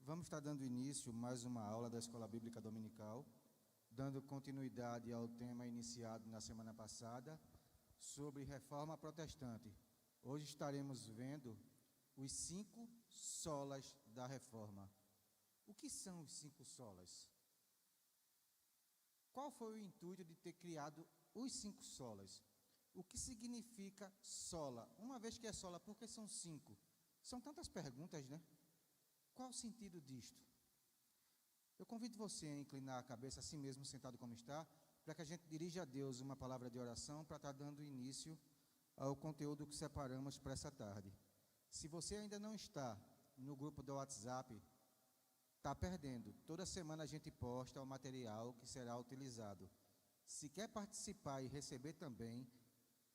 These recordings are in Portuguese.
Vamos estar dando início mais uma aula da Escola Bíblica Dominical, dando continuidade ao tema iniciado na semana passada sobre reforma protestante. Hoje estaremos vendo os 5 solas da reforma. O que são os 5 solas? Qual foi o intuito de ter criado os 5 solas? O que significa sola? Uma vez que é sola, por que são 5? São tantas perguntas, né? Qual o sentido disto? Eu convido você a inclinar a cabeça assim mesmo, sentado como está, para que a gente dirija a Deus uma palavra de oração para estar dando início ao conteúdo que separamos para essa tarde. Se você ainda não está no grupo do WhatsApp, está perdendo. Toda semana a gente posta o material que será utilizado. Se quer participar e receber também,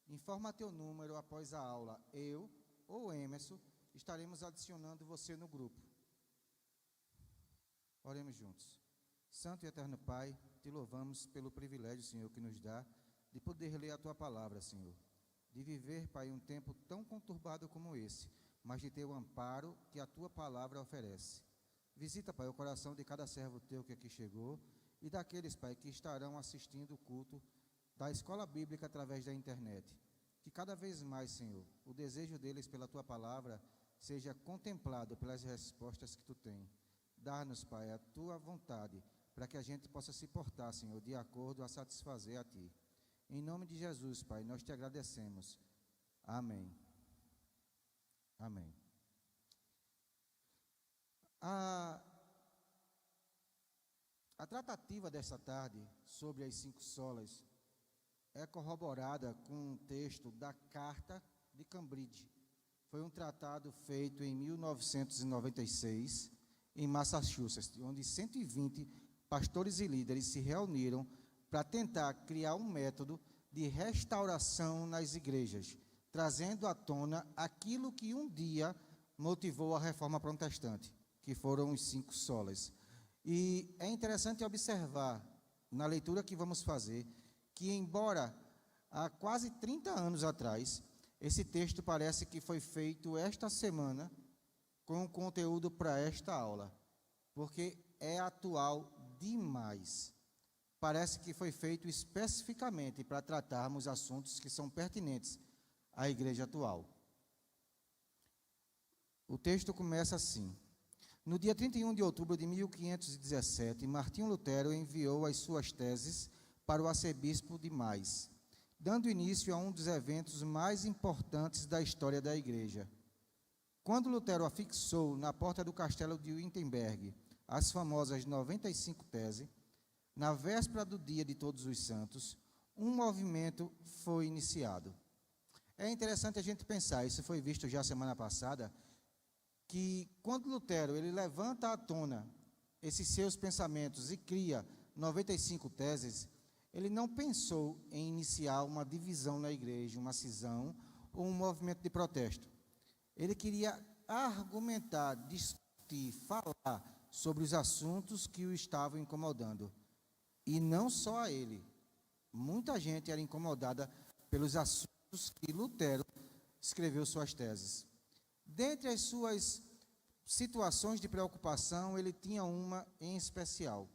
informa teu número após a aula. Eu ou Emerson estaremos adicionando você no grupo. Oremos juntos. Santo e eterno Pai, te louvamos pelo privilégio, Senhor, que nos dá de poder ler a tua palavra, Senhor. De viver, Pai, um tempo tão conturbado como esse, mas de ter o amparo que a tua palavra oferece. Visita, Pai, o coração de cada servo teu que aqui chegou e daqueles, Pai, que estarão assistindo o culto da Escola Bíblica através da internet. Que cada vez mais, Senhor, o desejo deles pela tua palavra seja contemplado pelas respostas que tu tens. Dá-nos, Pai, a tua vontade, para que a gente possa se portar, Senhor, de acordo a satisfazer a ti. Em nome de Jesus, Pai, nós te agradecemos. Amém. Amém. A tratativa desta tarde sobre as 5 solas é corroborada com um texto da Carta de Cambridge. Foi um tratado feito em 1996, em Massachusetts, onde 120 pastores e líderes se reuniram para tentar criar um método de restauração nas igrejas, trazendo à tona aquilo que um dia motivou a reforma protestante, que foram os 5 solas. E é interessante observar, na leitura que vamos fazer, que embora há quase 30 anos atrás, esse texto parece que foi feito esta semana com conteúdo para esta aula, porque é atual demais. Parece que foi feito especificamente para tratarmos assuntos que são pertinentes à igreja atual. O texto começa assim: no dia 31 de outubro de 1517, Martinho Lutero enviou as suas teses para o arcebispo de Mais, dando início a um dos eventos mais importantes da história da igreja. Quando Lutero afixou na porta do castelo de Wittenberg as famosas 95 teses, na véspera do dia de Todos os Santos, um movimento foi iniciado. É interessante a gente pensar, isso foi visto já semana passada, que quando Lutero ele levanta à tona esses seus pensamentos e cria 95 teses, ele não pensou em iniciar uma divisão na igreja, uma cisão ou um movimento de protesto. Ele queria argumentar, discutir, falar sobre os assuntos que o estavam incomodando. E não só a ele. Muita gente era incomodada pelos assuntos que Lutero escreveu suas teses. Dentre as suas situações de preocupação, ele tinha uma em especial.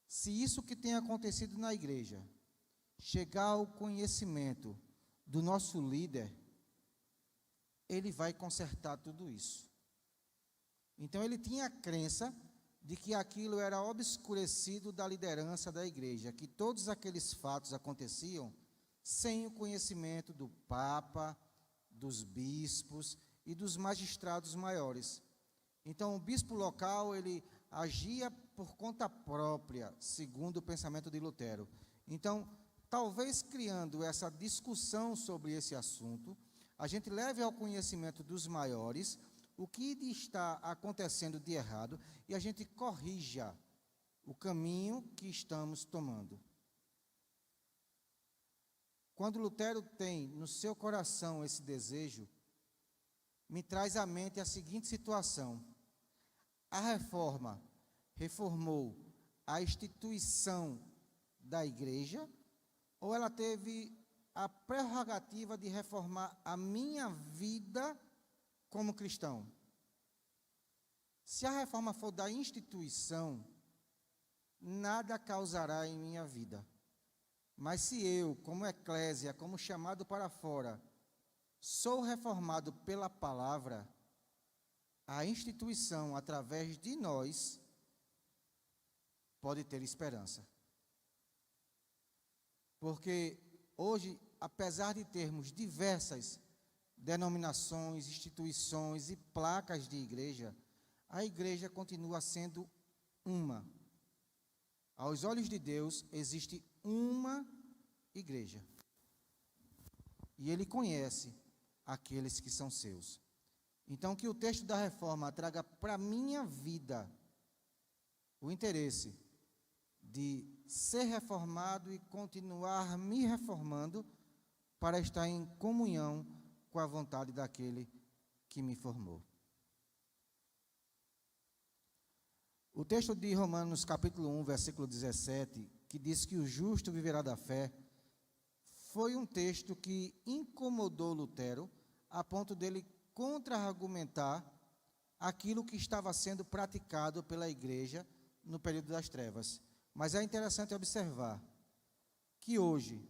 Se isso que tem acontecido na igreja chegar ao conhecimento do nosso líder, ele vai consertar tudo isso. Então ele tinha a crença de que aquilo era obscurecido da liderança da igreja, que todos aqueles fatos aconteciam sem o conhecimento do Papa, dos bispos e dos magistrados maiores. Então o bispo local, ele agia por conta própria, segundo o pensamento de Lutero. Então, talvez criando essa discussão sobre esse assunto, a gente leve ao conhecimento dos maiores o que está acontecendo de errado e a gente corrija o caminho que estamos tomando. Quando Lutero tem no seu coração esse desejo, me traz à mente a seguinte situação: a reforma reformou a instituição da igreja, ou ela teve a prerrogativa de reformar a minha vida como cristão? Se a reforma for da instituição, nada causará em minha vida. Mas se eu, como eclésia, como chamado para fora, sou reformado pela palavra, a instituição, através de nós, pode ter esperança. Porque hoje, apesar de termos diversas denominações, instituições e placas de igreja, a igreja continua sendo uma. Aos olhos de Deus, existe uma igreja. E Ele conhece aqueles que são seus. Então, que o texto da reforma traga para a minha vida o interesse de ser reformado e continuar me reformando para estar em comunhão com a vontade daquele que me formou. O texto de Romanos, capítulo 1, versículo 17, que diz que o justo viverá da fé, foi um texto que incomodou Lutero, a ponto dele contra-argumentar aquilo que estava sendo praticado pela igreja no período das trevas. Mas é interessante observar que hoje,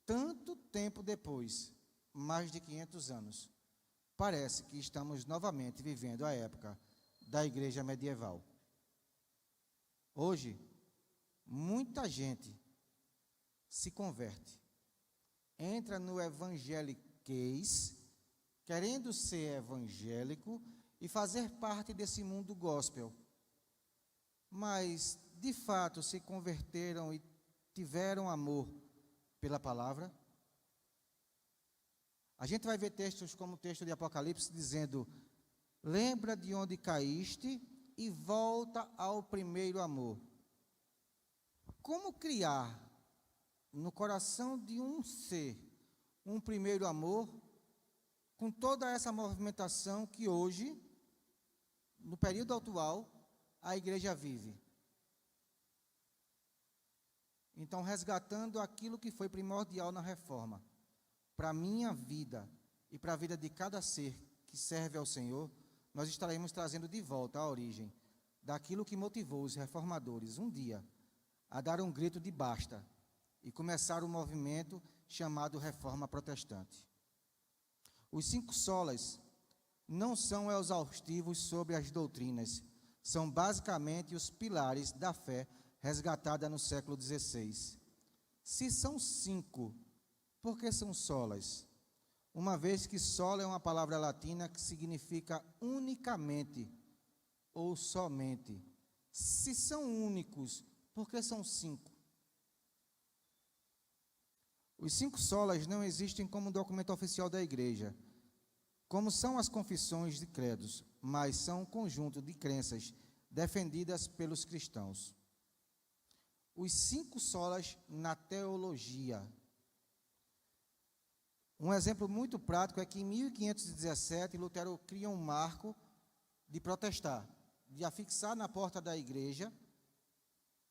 tanto tempo depois, mais de 500 anos, parece que estamos novamente vivendo a época da igreja medieval. Hoje, muita gente se converte, entra no evangeliquez, querendo ser evangélico e fazer parte desse mundo gospel. Mas, de fato, se converteram e tiveram amor pela palavra? A gente vai ver textos como o texto de Apocalipse dizendo: lembra de onde caíste e volta ao primeiro amor. Como criar no coração de um ser um primeiro amor com toda essa movimentação que hoje, no período atual, a igreja vive? Então, resgatando aquilo que foi primordial na reforma, para a minha vida e para a vida de cada ser que serve ao Senhor, nós estaremos trazendo de volta a origem daquilo que motivou os reformadores um dia a dar um grito de basta e começar o movimento chamado Reforma Protestante. Os 5 solas não são exaustivos sobre as doutrinas, são basicamente os pilares da fé resgatada no século XVI. Se são 5, por que são solas? Uma vez que sola é uma palavra latina que significa unicamente ou somente. Se são únicos, por que são 5? Os 5 solas não existem como documento oficial da igreja, como são as confissões de credos, mas são um conjunto de crenças defendidas pelos cristãos. Os 5 solas na teologia. Um exemplo muito prático é que em 1517 Lutero cria um marco de protestar, de afixar na porta da igreja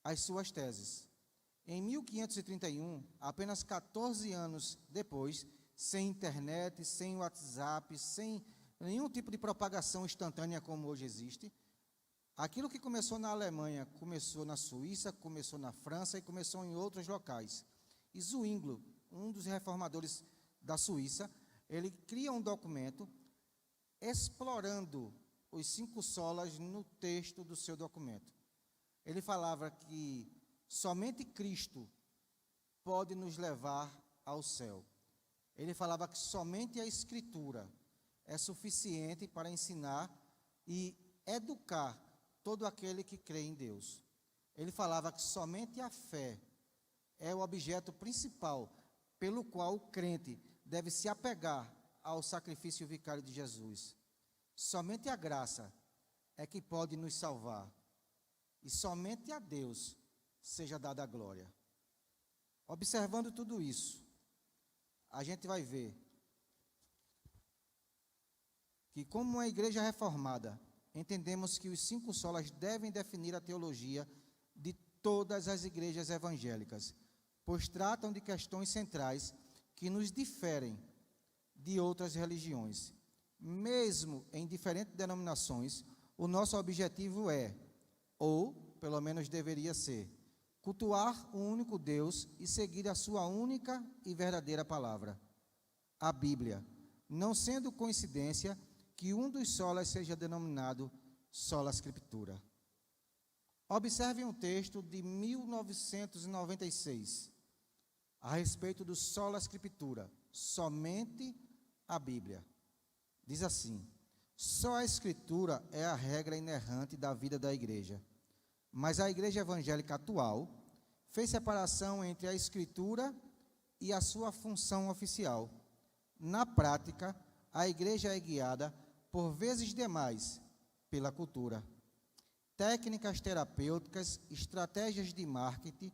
as suas teses. Em 1531, apenas 14 anos depois, sem internet, sem WhatsApp, sem nenhum tipo de propagação instantânea como hoje existe, aquilo que começou na Alemanha, começou na Suíça, começou na França e começou em outros locais. E Zwinglio, um dos reformadores da Suíça, ele cria um documento explorando os 5 solas no texto do seu documento. Ele falava que somente Cristo pode nos levar ao céu. Ele falava que somente a Escritura é suficiente para ensinar e educar todo aquele que crê em Deus. Ele falava que somente a fé é o objeto principal pelo qual o crente deve se apegar ao sacrifício vicário de Jesus. Somente a graça é que pode nos salvar. E somente a Deus seja dada a glória. Observando tudo isso, a gente vai ver que, como uma igreja reformada, entendemos que os 5 solas devem definir a teologia de todas as igrejas evangélicas, pois tratam de questões centrais que nos diferem de outras religiões. Mesmo em diferentes denominações, o nosso objetivo é, ou pelo menos deveria ser, cultuar o único Deus e seguir a sua única e verdadeira palavra, a Bíblia, não sendo coincidência que um dos solas seja denominado sola Scriptura. Observe um texto de 1996, a respeito do sola Scriptura, somente a Bíblia. Diz assim: só a Escritura é a regra inerrante da vida da igreja, mas a igreja evangélica atual fez separação entre a Escritura e a sua função oficial. Na prática, a igreja é guiada, por vezes demais, pela cultura. Técnicas terapêuticas, estratégias de marketing,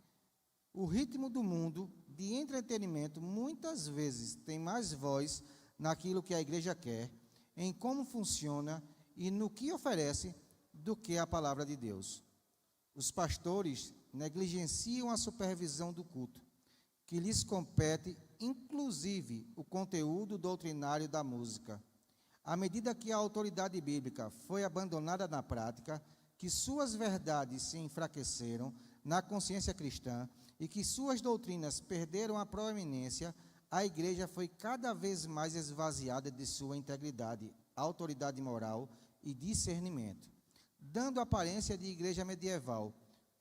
o ritmo do mundo de entretenimento muitas vezes tem mais voz naquilo que a igreja quer, em como funciona e no que oferece, do que a palavra de Deus. Os pastores negligenciam a supervisão do culto, que lhes compete, inclusive, o conteúdo doutrinário da música. À medida que a autoridade bíblica foi abandonada na prática, que suas verdades se enfraqueceram na consciência cristã e que suas doutrinas perderam a proeminência, a igreja foi cada vez mais esvaziada de sua integridade, autoridade moral e discernimento, dando aparência de igreja medieval,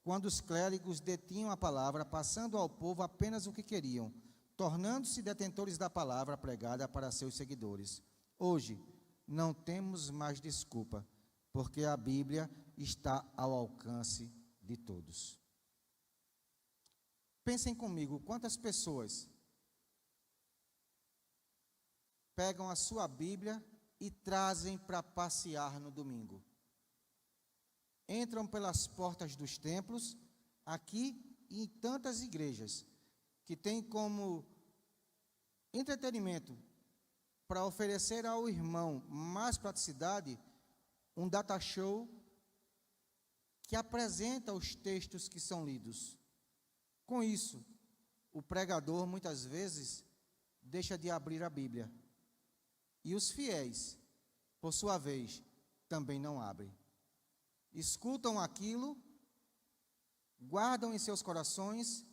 quando os clérigos detinham a palavra, passando ao povo apenas o que queriam, tornando-se detentores da palavra pregada para seus seguidores. Hoje, não temos mais desculpa, porque a Bíblia está ao alcance de todos. Pensem comigo, quantas pessoas pegam a sua Bíblia e trazem para passear no domingo? Entram pelas portas dos templos, aqui e em tantas igrejas, que têm como entretenimento, para oferecer ao irmão mais praticidade, um data show que apresenta os textos que são lidos. Com isso, o pregador, muitas vezes, deixa de abrir a Bíblia. E os fiéis, por sua vez, também não abrem. Escutam aquilo, guardam em seus corações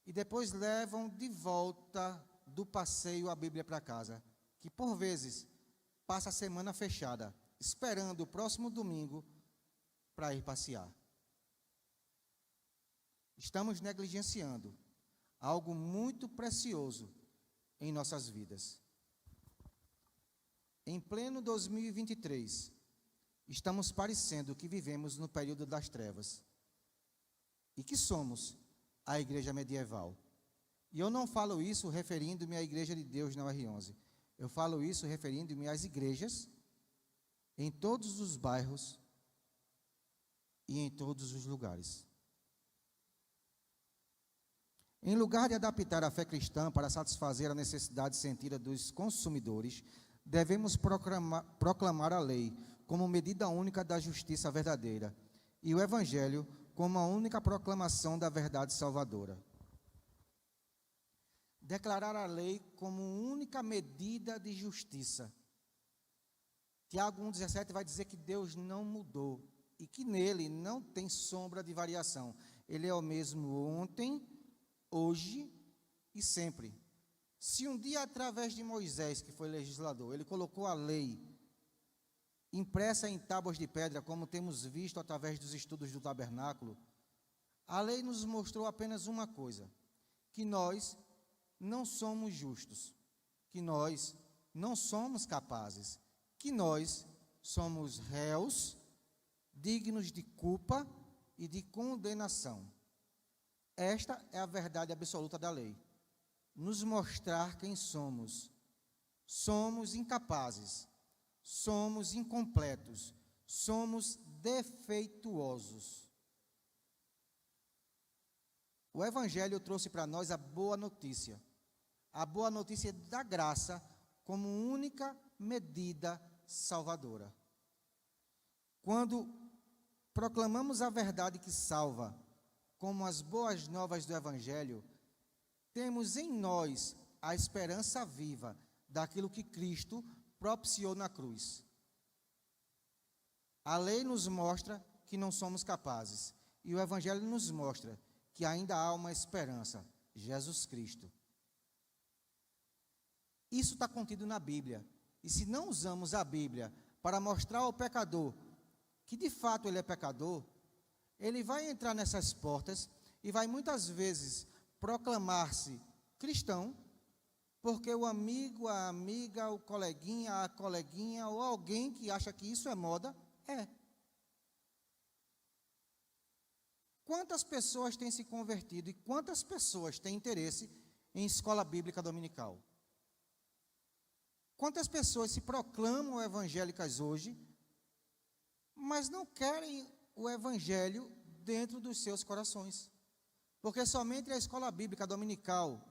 e depois levam de volta do passeio a Bíblia para casa, que por vezes passa a semana fechada, esperando o próximo domingo para ir passear. Estamos negligenciando algo muito precioso em nossas vidas. Em pleno 2023, estamos parecendo que vivemos no período das trevas e que somos a igreja medieval. E eu não falo isso referindo-me à Igreja de Deus na UR11. Eu falo isso referindo-me às igrejas em todos os bairros e em todos os lugares. Em lugar de adaptar a fé cristã para satisfazer a necessidade sentida dos consumidores, devemos proclamar a lei como medida única da justiça verdadeira e o Evangelho como a única proclamação da verdade salvadora. Declarar a lei como única medida de justiça. Tiago 1,17 vai dizer que Deus não mudou e que nele não tem sombra de variação. Ele é o mesmo ontem, hoje e sempre. Se um dia, através de Moisés, que foi legislador, ele colocou a lei impressa em tábuas de pedra, como temos visto através dos estudos do tabernáculo, a lei nos mostrou apenas uma coisa: que nós não somos justos, que nós não somos capazes, que nós somos réus, dignos de culpa e de condenação. Esta é a verdade absoluta da lei. Nos mostrar quem somos. Somos incapazes, somos incompletos, somos defeituosos. O Evangelho trouxe para nós a boa notícia da graça como única medida salvadora. Quando proclamamos a verdade que salva, como as boas novas do Evangelho, temos em nós a esperança viva daquilo que Cristo propiciou na cruz. A lei nos mostra que não somos capazes, e o Evangelho nos mostra que ainda há uma esperança, Jesus Cristo. Isso está contido na Bíblia, e se não usamos a Bíblia para mostrar ao pecador que de fato ele é pecador, ele vai entrar nessas portas e vai muitas vezes proclamar-se cristão, porque o amigo, a amiga, o coleguinha, a coleguinha, ou alguém que acha que isso é moda, é. Quantas pessoas têm se convertido e quantas pessoas têm interesse em escola bíblica dominical? Quantas pessoas se proclamam evangélicas hoje, mas não querem o evangelho dentro dos seus corações? Porque somente a escola bíblica dominical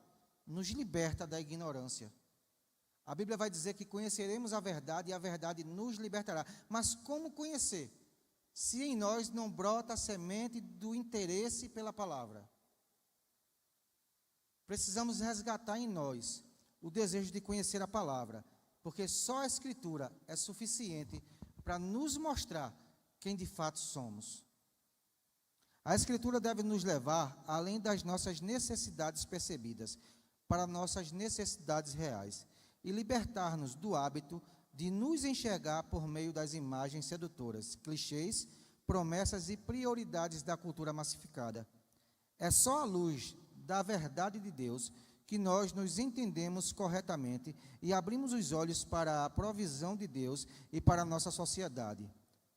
nos liberta da ignorância. A Bíblia vai dizer que conheceremos a verdade e a verdade nos libertará. Mas como conhecer, se em nós não brota a semente do interesse pela palavra? Precisamos resgatar em nós o desejo de conhecer a palavra, porque só a Escritura é suficiente para nos mostrar quem de fato somos. A Escritura deve nos levar além das nossas necessidades percebidas, para nossas necessidades reais, e libertar-nos do hábito de nos enxergar por meio das imagens sedutoras, clichês, promessas e prioridades da cultura massificada. É só à luz da verdade de Deus que nós nos entendemos corretamente e abrimos os olhos para a provisão de Deus e para a nossa sociedade.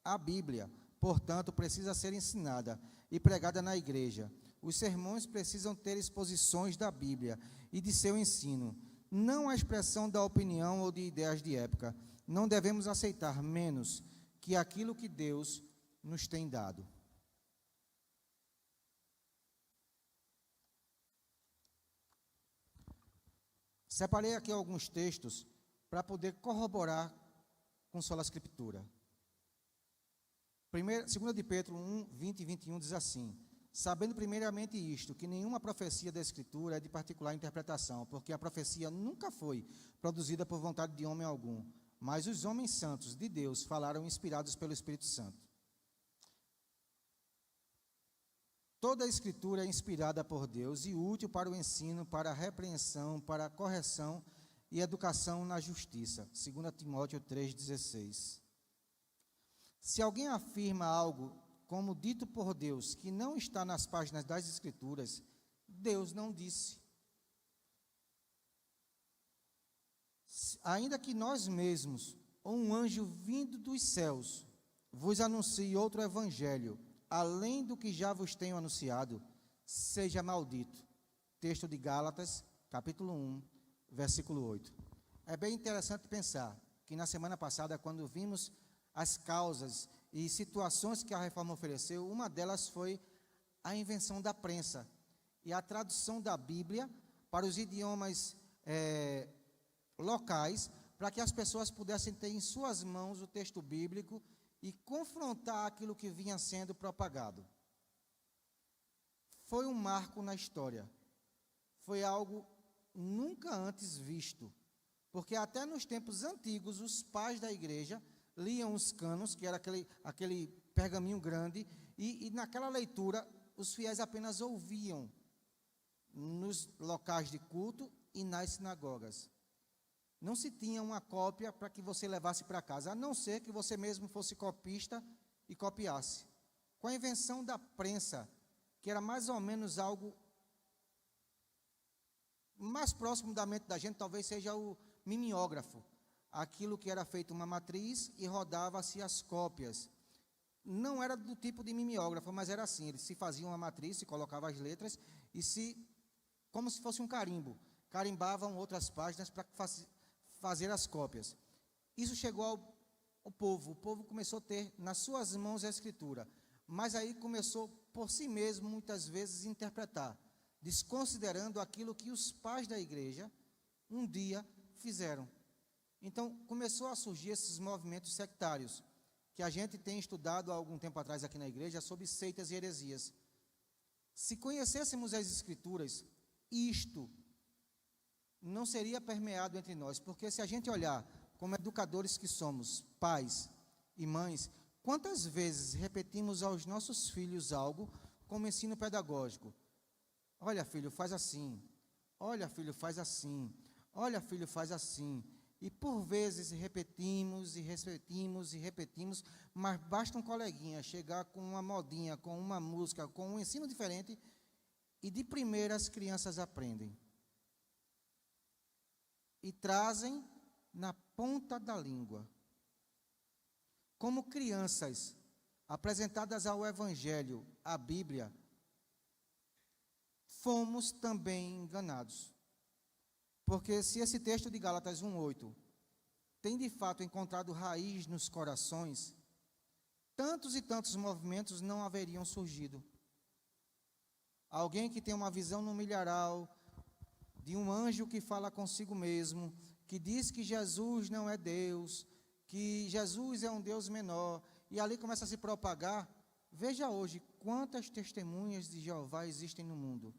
A Bíblia, portanto, precisa ser ensinada e pregada na igreja. Os sermões precisam ter exposições da Bíblia e de seu ensino, não a expressão da opinião ou de ideias de época. Não devemos aceitar menos que aquilo que Deus nos tem dado. Separei aqui alguns textos para poder corroborar com sola Escritura. 2 de Pedro 1, 20 e 21 diz assim: sabendo primeiramente isto, que nenhuma profecia da Escritura é de particular interpretação, porque a profecia nunca foi produzida por vontade de homem algum, mas os homens santos de Deus falaram inspirados pelo Espírito Santo. Toda a Escritura é inspirada por Deus e útil para o ensino, para a repreensão, para a correção e educação na justiça. 2 Timóteo 3,16. Se alguém afirma algo como dito por Deus, que não está nas páginas das Escrituras, Deus não disse. Ainda que nós mesmos, ou um anjo vindo dos céus, vos anuncie outro evangelho, além do que já vos tenho anunciado, seja maldito. Texto de Gálatas, capítulo 1, versículo 8. É bem interessante pensar que na semana passada, quando vimos as causas e situações que a reforma ofereceu, uma delas foi a invenção da prensa e a tradução da Bíblia para os idiomas locais, para que as pessoas pudessem ter em suas mãos o texto bíblico e confrontar aquilo que vinha sendo propagado. Foi um marco na história, foi algo nunca antes visto, porque até nos tempos antigos os pais da igreja liam os cânones, que era aquele pergaminho grande, e naquela leitura os fiéis apenas ouviam nos locais de culto e nas sinagogas. Não se tinha uma cópia para que você levasse para casa, a não ser que você mesmo fosse copista e copiasse. Com a invenção da prensa, que era mais ou menos algo mais próximo da mente da gente, talvez seja o mimeógrafo. Aquilo que era feito uma matriz e rodava-se as cópias. Não era do tipo de mimeógrafo, mas era assim, eles se faziam uma matriz, se colocavam as letras, como se fosse um carimbo, carimbavam outras páginas para fazer as cópias. Isso chegou ao povo, o povo começou a ter nas suas mãos a Escritura, mas aí começou por si mesmo, muitas vezes, interpretar, desconsiderando aquilo que os pais da igreja um dia fizeram. Então, começou a surgir esses movimentos sectários, que a gente tem estudado há algum tempo atrás aqui na igreja, sobre seitas e heresias. Se conhecêssemos as Escrituras, isto não seria permeado entre nós, porque se a gente olhar como educadores que somos, pais e mães, Quantas vezes repetimos aos nossos filhos algo como ensino pedagógico? Olha, filho, faz assim. Olha, filho, faz assim. Olha, filho, faz assim. E por vezes repetimos e repetimos e repetimos, mas basta um coleguinha chegar com uma modinha, com uma música, com um ensino diferente, e de primeira as crianças aprendem. E trazem na ponta da língua. Como crianças apresentadas ao Evangelho, à Bíblia, fomos também enganados. Porque se esse texto de Gálatas 1:8 tem de fato encontrado raiz nos corações, tantos e tantos movimentos não haveriam surgido. Alguém que tem uma visão no milharal, de um anjo que fala consigo mesmo, que diz que Jesus não é Deus, que Jesus é um Deus menor, e ali começa a se propagar. Veja hoje quantas testemunhas de Jeová existem no mundo.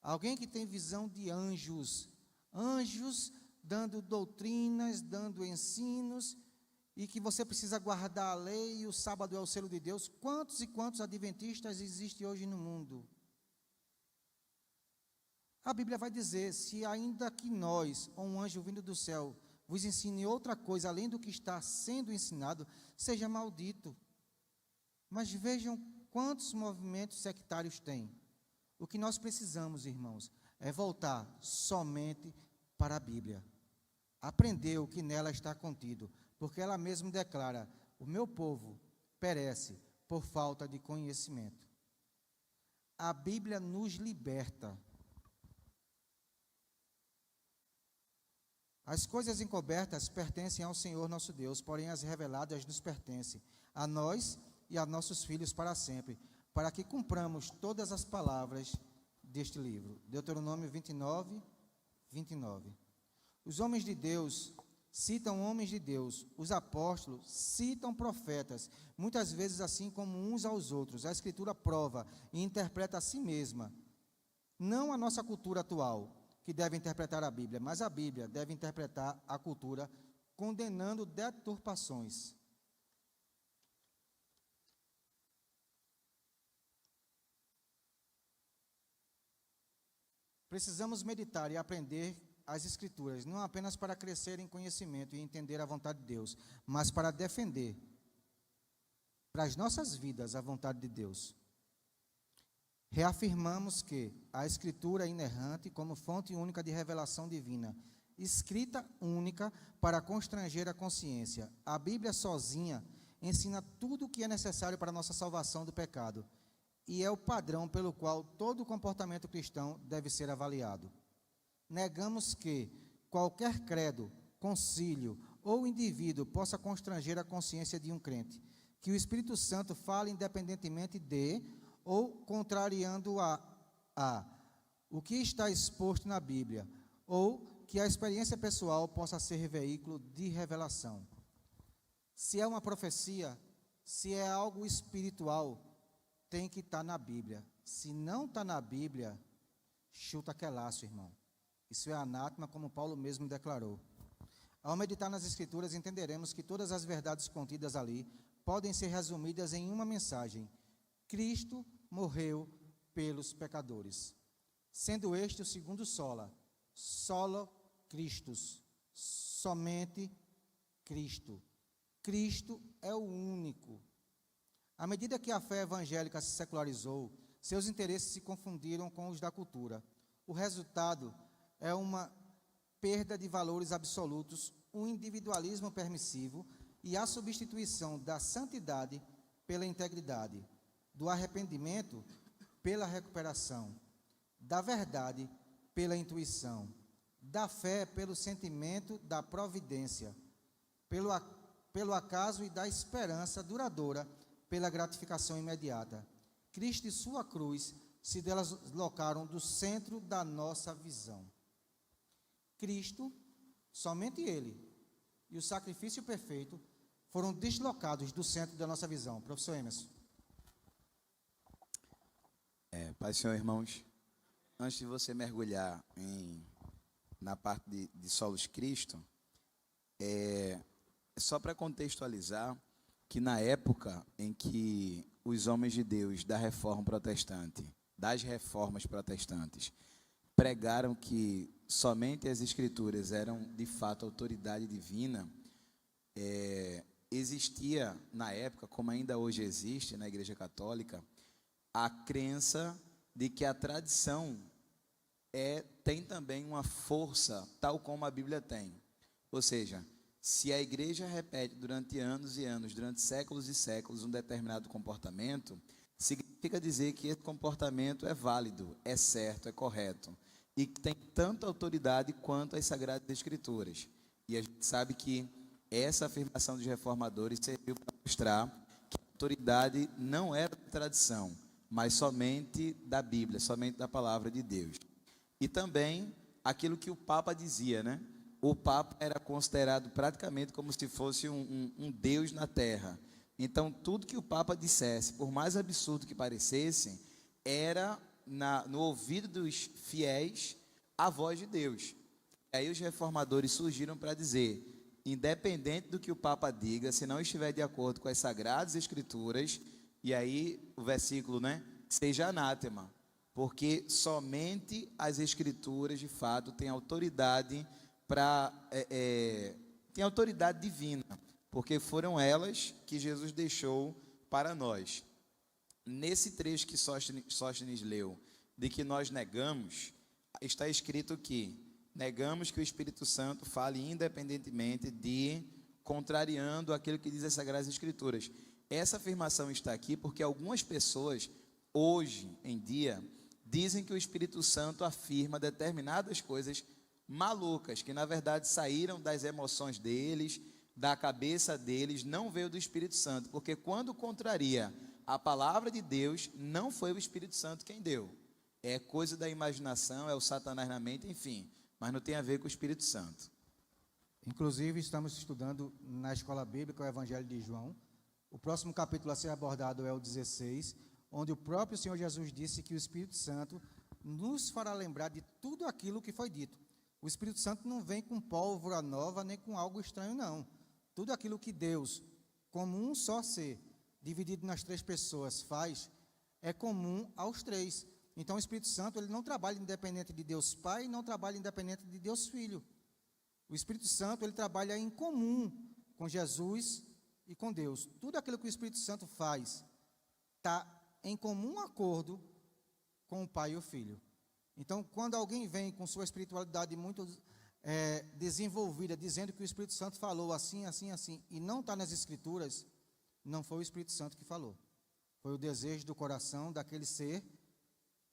Alguém que tem visão de anjos, anjos dando doutrinas, dando ensinos, e que você precisa guardar a lei, e o sábado é o selo de Deus. Quantos e quantos adventistas existem hoje no mundo? A Bíblia vai dizer, se ainda que nós, ou um anjo vindo do céu, vos ensine outra coisa além do que está sendo ensinado, seja maldito. Mas vejam quantos movimentos sectários tem. O que nós precisamos, irmãos, é voltar somente para a Bíblia. Aprender o que nela está contido, porque ela mesma declara, o meu povo perece por falta de conhecimento. A Bíblia nos liberta. As coisas encobertas pertencem ao Senhor nosso Deus, porém as reveladas nos pertencem, a nós e a nossos filhos para sempre, para que cumpramos todas as palavras deste livro. Deuteronômio 29, 29. Os homens de Deus citam homens de Deus, os apóstolos citam profetas, muitas vezes assim como uns aos outros. A Escritura prova e interpreta a si mesma, não a nossa cultura atual, que deve interpretar a Bíblia, mas a Bíblia deve interpretar a cultura, condenando deturpações. Precisamos meditar e aprender as Escrituras, não apenas para crescer em conhecimento e entender a vontade de Deus, mas para defender para as nossas vidas a vontade de Deus. Reafirmamos que a Escritura é inerrante como fonte única de revelação divina, escrita única para constranger a consciência. A Bíblia sozinha ensina tudo o que é necessário para a nossa salvação do pecado, e é o padrão pelo qual todo comportamento cristão deve ser avaliado. Negamos que qualquer credo, concílio ou indivíduo possa constranger a consciência de um crente, que o Espírito Santo fale independentemente de ou contrariando o que está exposto na Bíblia, ou que a experiência pessoal possa ser veículo de revelação. Se é uma profecia, se é algo espiritual, tem que estar na Bíblia. Se não está na Bíblia, chuta que é laço, irmão. Isso é anátema, como Paulo mesmo declarou. Ao meditar nas Escrituras, entenderemos que todas as verdades contidas ali podem ser resumidas em uma mensagem: Cristo morreu pelos pecadores, sendo este o segundo solo Christus, somente Cristo. Cristo é o único. À medida que a fé evangélica se secularizou, seus interesses se confundiram com os da cultura. O resultado é uma perda de valores absolutos, um individualismo permissivo e a substituição da santidade pela integridade, do arrependimento pela recuperação, da verdade pela intuição, da fé pelo sentimento da providência, pelo acaso e da esperança duradoura pela gratificação imediata. Cristo e sua cruz se deslocaram do centro da nossa visão. Cristo, somente Ele, e o sacrifício perfeito foram deslocados do centro da nossa visão. Professor Emerson. Pai, Senhor, irmãos, antes de você mergulhar na parte de solos Cristo, só para contextualizar, que na época em que os homens de Deus da reforma protestante, das reformas protestantes, pregaram que somente as Escrituras eram de fato autoridade divina, existia na época, como ainda hoje existe na Igreja Católica, a crença de que a tradição tem também uma força, tal como a Bíblia tem. Ou seja, se a igreja repete durante anos e anos, durante séculos e séculos, um determinado comportamento, significa dizer que esse comportamento é válido, é certo, é correto, e que tem tanta autoridade quanto as Sagradas Escrituras. E a gente sabe que essa afirmação dos reformadores serviu para mostrar que a autoridade não era da tradição, mas somente da Bíblia, somente da palavra de Deus. E também aquilo que o Papa dizia, né? O Papa era considerado praticamente como se fosse um Deus na Terra. Então, tudo que o Papa dissesse, por mais absurdo que parecesse, era no ouvido dos fiéis a voz de Deus. Aí os reformadores surgiram para dizer, independente do que o Papa diga, se não estiver de acordo com as Sagradas Escrituras, e aí o versículo, né? Seja anátema, porque somente as Escrituras, de fato, têm autoridade tem autoridade divina, porque foram elas que Jesus deixou para nós. Nesse trecho que Sóstenes leu, de que nós negamos, está escrito que negamos que o Espírito Santo fale independentemente de contrariando aquilo que diz as Sagradas Escrituras. Essa afirmação está aqui porque algumas pessoas, hoje em dia, dizem que o Espírito Santo afirma determinadas coisas malucas, que na verdade saíram das emoções deles, da cabeça deles, não veio do Espírito Santo, porque quando contraria a palavra de Deus, não foi o Espírito Santo quem deu. É coisa da imaginação, é o Satanás na mente, enfim, mas não tem a ver com o Espírito Santo. Inclusive, estamos estudando na Escola Bíblica o Evangelho de João. O próximo capítulo a ser abordado é o 16, onde o próprio Senhor Jesus disse que o Espírito Santo nos fará lembrar de tudo aquilo que foi dito. O Espírito Santo não vem com pólvora nova, nem com algo estranho, não. Tudo aquilo que Deus, como um só ser, dividido nas três pessoas, faz, é comum aos três. Então, o Espírito Santo, ele não trabalha independente de Deus Pai, não trabalha independente de Deus Filho. O Espírito Santo, ele trabalha em comum com Jesus e com Deus. Tudo aquilo que o Espírito Santo faz está em comum acordo com o Pai e o Filho. Então, quando alguém vem com sua espiritualidade muito desenvolvida, dizendo que o Espírito Santo falou assim, assim, assim, e não está nas Escrituras, não foi o Espírito Santo que falou. Foi o desejo do coração daquele ser,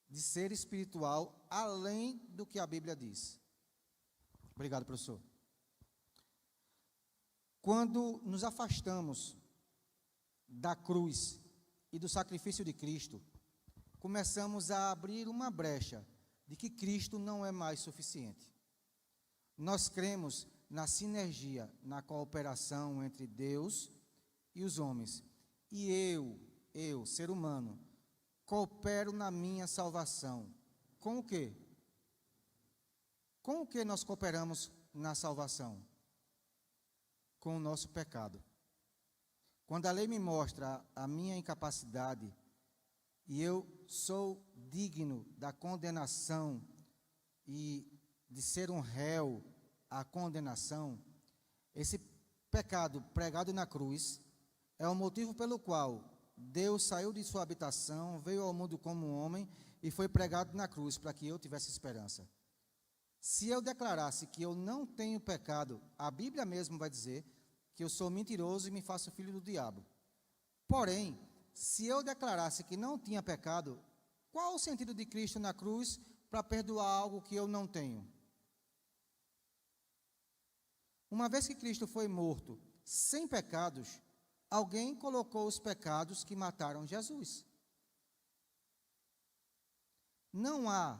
de ser espiritual, além do que a Bíblia diz. Obrigado, professor. Quando nos afastamos da cruz e do sacrifício de Cristo, começamos a abrir uma brecha de que Cristo não é mais suficiente. Nós cremos na sinergia, na cooperação entre Deus e os homens. E eu, ser humano, coopero na minha salvação. Com o quê? Com o que nós cooperamos na salvação? Com o nosso pecado. Quando a lei me mostra a minha incapacidade e eu sou digno da condenação e de ser um réu à condenação, esse pecado pregado na cruz é o motivo pelo qual Deus saiu de sua habitação, veio ao mundo como um homem e foi pregado na cruz para que eu tivesse esperança. Se eu declarasse que eu não tenho pecado, a Bíblia mesmo vai dizer que eu sou mentiroso e me faço filho do diabo. Porém, se eu declarasse que não tinha pecado, qual o sentido de Cristo na cruz para perdoar algo que eu não tenho? Uma vez que Cristo foi morto sem pecados, alguém colocou os pecados que mataram Jesus. Não há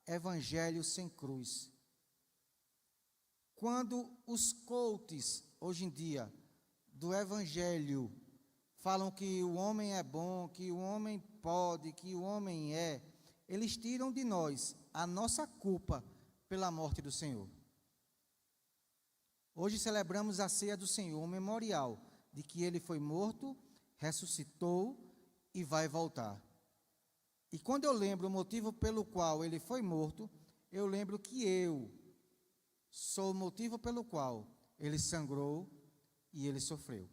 evangelho sem cruz. Quando os coaches, hoje em dia, do evangelho, falam que o homem é bom, que o homem pode, que o homem é, eles tiram de nós a nossa culpa pela morte do Senhor. Hoje celebramos a ceia do Senhor, um memorial de que ele foi morto, ressuscitou e vai voltar. E quando eu lembro o motivo pelo qual ele foi morto, eu lembro que eu sou o motivo pelo qual ele sangrou e ele sofreu.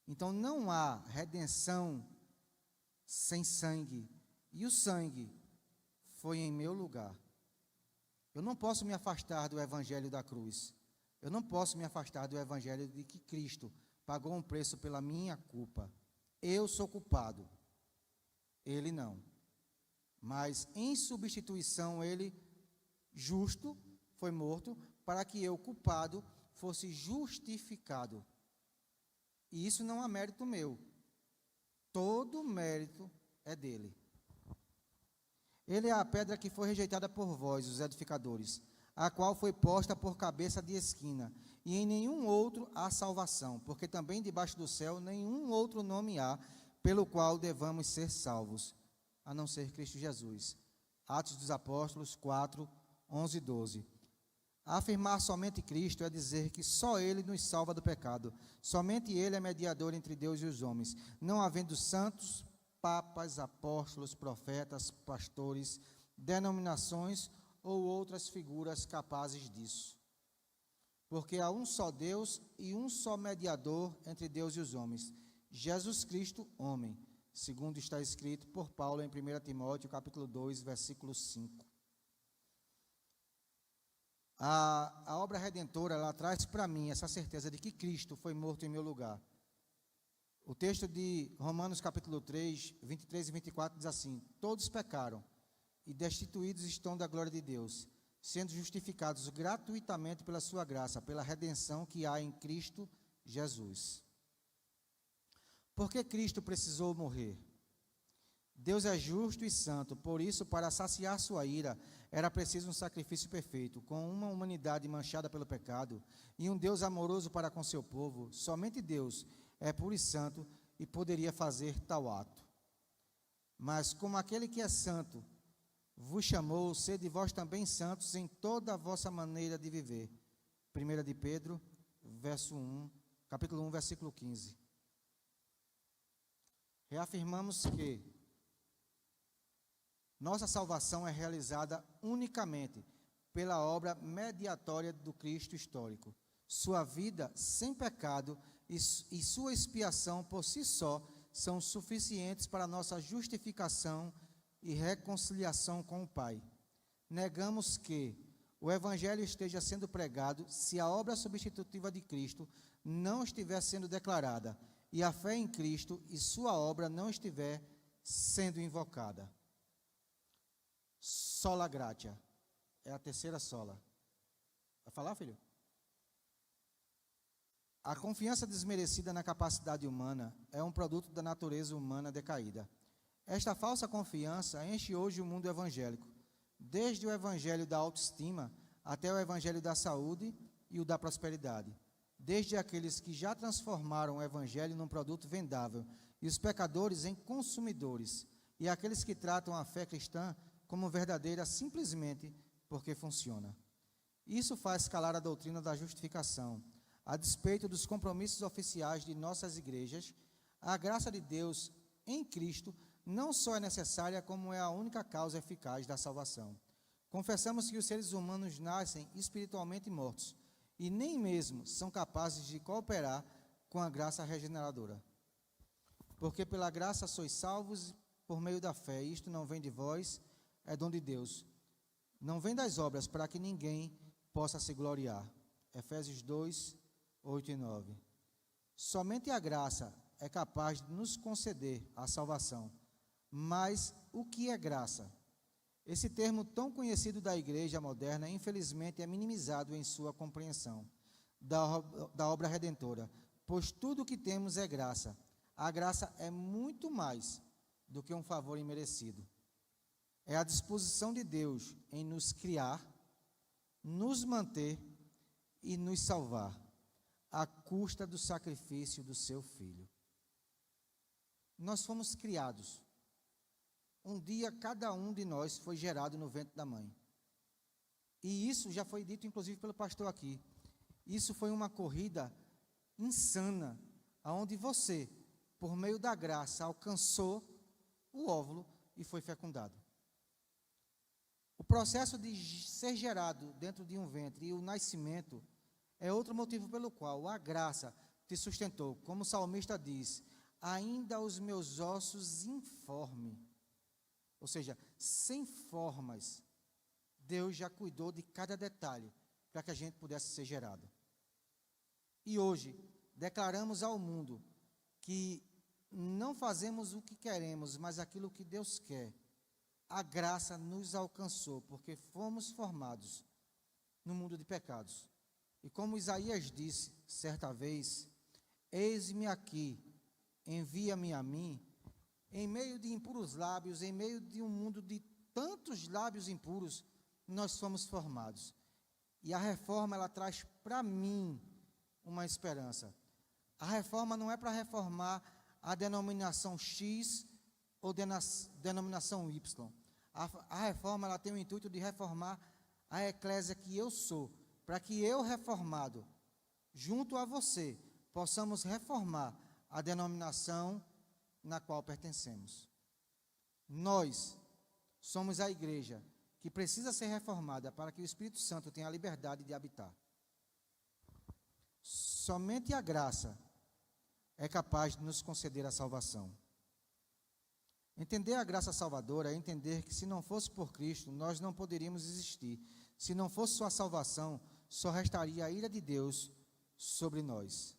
Então não há redenção sem sangue, e o sangue foi em meu lugar. Eu não posso me afastar do evangelho da cruz. Eu não posso me afastar do evangelho de que Cristo pagou um preço pela minha culpa. Eu sou culpado, ele não. Mas em substituição, ele, justo, foi morto para que eu, culpado, fosse justificado. E isso não é mérito meu. Todo mérito é dele. Ele é a pedra que foi rejeitada por vós, os edificadores, a qual foi posta por cabeça de esquina, e em nenhum outro há salvação, porque também debaixo do céu nenhum outro nome há, pelo qual devamos ser salvos, a não ser Cristo Jesus. Atos dos Apóstolos 4, 11 e 12. Afirmar somente Cristo é dizer que só Ele nos salva do pecado, somente Ele é mediador entre Deus e os homens, não havendo santos, papas, apóstolos, profetas, pastores, denominações ou outras figuras capazes disso. Porque há um só Deus e um só mediador entre Deus e os homens, Jesus Cristo, homem, segundo está escrito por Paulo em 1 Timóteo, capítulo 2, versículo 5. A obra redentora, ela traz para mim essa certeza de que Cristo foi morto em meu lugar. O texto de Romanos capítulo 3, 23 e 24 diz assim: todos pecaram e destituídos estão da glória de Deus, sendo justificados gratuitamente pela sua graça, pela redenção que há em Cristo Jesus. Por que Cristo precisou morrer? Deus é justo e santo, por isso, para saciar sua ira, era preciso um sacrifício perfeito, com uma humanidade manchada pelo pecado, e um Deus amoroso para com seu povo. Somente Deus é puro e santo e poderia fazer tal ato. Mas como aquele que é santo vos chamou, sede vós também santos em toda a vossa maneira de viver. 1 de Pedro, capítulo 1, versículo 15. Reafirmamos que nossa salvação é realizada unicamente pela obra mediatória do Cristo histórico. Sua vida sem pecado e sua expiação por si só são suficientes para nossa justificação e reconciliação com o Pai. Negamos que o Evangelho esteja sendo pregado se a obra substitutiva de Cristo não estiver sendo declarada e a fé em Cristo e sua obra não estiver sendo invocada. Sola gratia é a terceira sola. Vai falar, filho? A confiança desmerecida na capacidade humana é um produto da natureza humana decaída. Esta falsa confiança enche hoje o mundo evangélico, desde o evangelho da autoestima até o evangelho da saúde e o da prosperidade, desde aqueles que já transformaram o evangelho num produto vendável e os pecadores em consumidores, e aqueles que tratam a fé cristã como verdadeira simplesmente porque funciona. Isso faz calar a doutrina da justificação. A despeito dos compromissos oficiais de nossas igrejas, a graça de Deus em Cristo não só é necessária, como é a única causa eficaz da salvação. Confessamos que os seres humanos nascem espiritualmente mortos e nem mesmo são capazes de cooperar com a graça regeneradora. Porque pela graça sois salvos por meio da fé, e isto não vem de vós, é dom de Deus. Não vem das obras, para que ninguém possa se gloriar. Efésios 2, 8 e 9. Somente a graça é capaz de nos conceder a salvação. Mas o que é graça? Esse termo tão conhecido da igreja moderna, infelizmente, é minimizado em sua compreensão da obra redentora, pois tudo o que temos é graça. A graça é muito mais do que um favor imerecido. É a disposição de Deus em nos criar, nos manter e nos salvar, à custa do sacrifício do seu Filho. Nós fomos criados. Um dia, cada um de nós foi gerado no ventre da mãe. E isso já foi dito, inclusive, pelo pastor aqui. Isso foi uma corrida insana, aonde você, por meio da graça, alcançou o óvulo e foi fecundado. O processo de ser gerado dentro de um ventre e o nascimento é outro motivo pelo qual a graça te sustentou. Como o salmista diz, ainda os meus ossos informe. Ou seja, sem formas, Deus já cuidou de cada detalhe para que a gente pudesse ser gerado. E hoje, declaramos ao mundo que não fazemos o que queremos, mas aquilo que Deus quer. A graça nos alcançou, porque fomos formados no mundo de pecados. E como Isaías disse certa vez, eis-me aqui, envia-me a mim, em meio de impuros lábios, em meio de um mundo de tantos lábios impuros, nós fomos formados. E a reforma, ela traz para mim uma esperança. A reforma não é para reformar a denominação X ou denominação Y. A reforma, ela tem o intuito de reformar a eclésia que eu sou, para que eu, reformado, junto a você, possamos reformar a denominação na qual pertencemos. Nós somos a igreja que precisa ser reformada para que o Espírito Santo tenha a liberdade de habitar. Somente a graça é capaz de nos conceder a salvação. Entender a graça salvadora é entender que se não fosse por Cristo, nós não poderíamos existir. Se não fosse sua salvação, só restaria a ira de Deus sobre nós.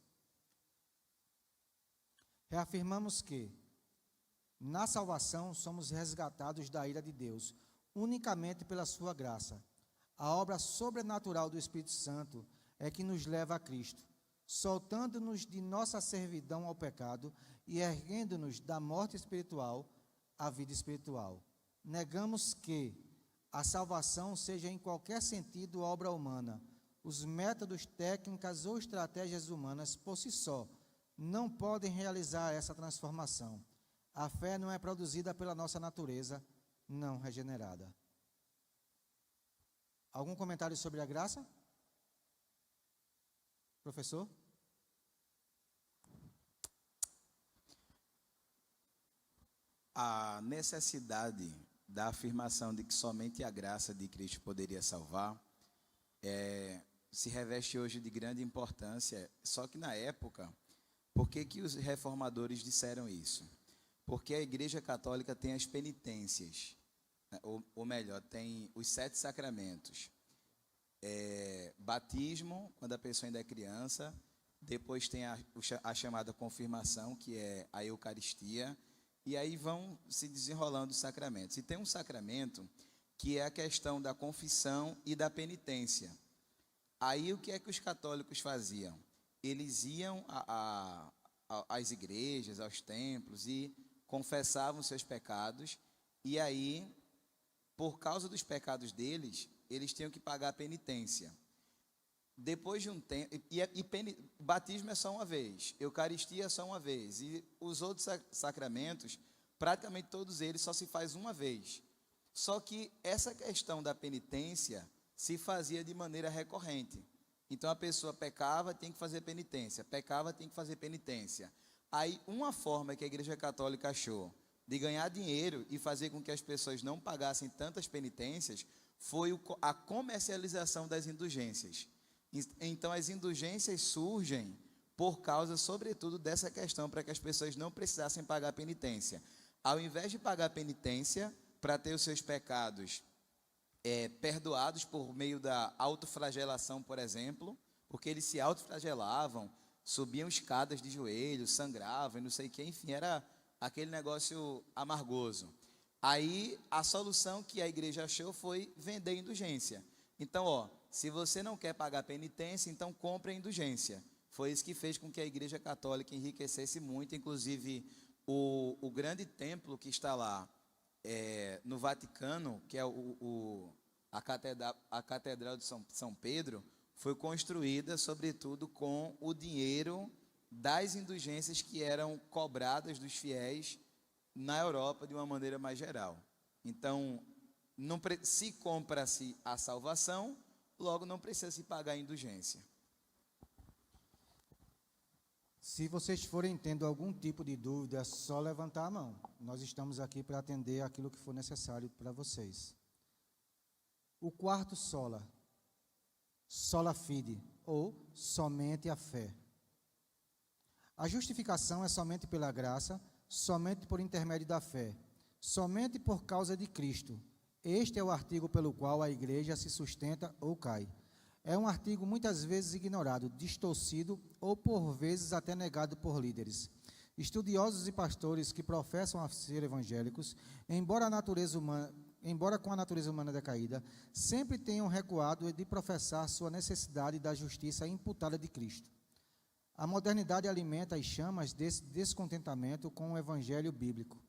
Reafirmamos que, na salvação, somos resgatados da ira de Deus, unicamente pela sua graça. A obra sobrenatural do Espírito Santo é que nos leva a Cristo, soltando-nos de nossa servidão ao pecado e erguendo-nos da morte espiritual à vida espiritual. Negamos que a salvação seja em qualquer sentido obra humana. Os métodos, técnicas ou estratégias humanas por si só não podem realizar essa transformação. A fé não é produzida pela nossa natureza não regenerada. Algum comentário sobre a graça? Professor? A necessidade da afirmação de que somente a graça de Cristo poderia salvar se reveste hoje de grande importância. Só que na época, por que os reformadores disseram isso? Porque a Igreja Católica tem as penitências, ou melhor, tem os 7 sacramentos. Batismo, quando a pessoa ainda é criança, depois tem a chamada confirmação, que é a Eucaristia, e aí vão se desenrolando os sacramentos. E tem um sacramento que é a questão da confissão e da penitência. Aí o que é que os católicos faziam? Eles iam às igrejas, aos templos e confessavam seus pecados, e aí, por causa dos pecados deles, eles tinham que pagar a penitência. Depois de um tempo, batismo é só uma vez, Eucaristia é só uma vez, e os outros sacramentos, praticamente todos eles só se faz uma vez. Só que essa questão da penitência se fazia de maneira recorrente. Então a pessoa pecava, tem que fazer penitência, pecava, tem que fazer penitência. Aí uma forma que a Igreja Católica achou de ganhar dinheiro e fazer com que as pessoas não pagassem tantas penitências foi a comercialização das indulgências. Então as indulgências surgem por causa, sobretudo, dessa questão, para que as pessoas não precisassem pagar penitência. Ao invés de pagar penitência, para ter os seus pecados perdoados por meio da autoflagelação, por exemplo, porque eles se autoflagelavam, subiam escadas de joelhos, sangravam e não sei o que, enfim, era aquele negócio amargoso. Aí a solução que a igreja achou foi vender indulgência. Então, se você não quer pagar penitência, então compre a indulgência. Foi isso que fez com que a Igreja Católica enriquecesse muito, inclusive o grande templo que está lá no Vaticano, que é a Catedral de São Pedro, foi construída, sobretudo, com o dinheiro das indulgências que eram cobradas dos fiéis na Europa de uma maneira mais geral. Então, se compra-se a salvação, logo não precisa se pagar a indulgência. Se vocês forem tendo algum tipo de dúvida, é só levantar a mão. Nós estamos aqui para atender aquilo que for necessário para vocês. O quarto sola, sola fide, ou somente a fé. A justificação é somente pela graça, somente por intermédio da fé, somente por causa de Cristo. Este é o artigo pelo qual a igreja se sustenta ou cai. É um artigo muitas vezes ignorado, distorcido ou por vezes até negado por líderes. Estudiosos e pastores que professam ser evangélicos, embora com a natureza humana decaída, sempre tenham recuado de professar sua necessidade da justiça imputada de Cristo. A modernidade alimenta as chamas desse descontentamento com o evangelho bíblico.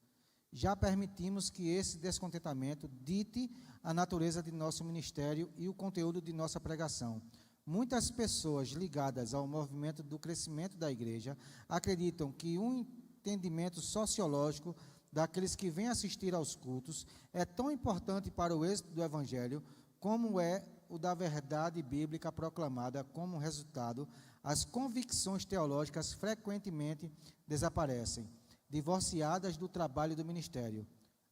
Já permitimos que esse descontentamento dite a natureza de nosso ministério e o conteúdo de nossa pregação. Muitas pessoas ligadas ao movimento do crescimento da igreja acreditam que um entendimento sociológico daqueles que vêm assistir aos cultos é tão importante para o êxito do evangelho como é o da verdade bíblica proclamada. Como resultado, as convicções teológicas frequentemente desaparecem, divorciadas do trabalho do ministério.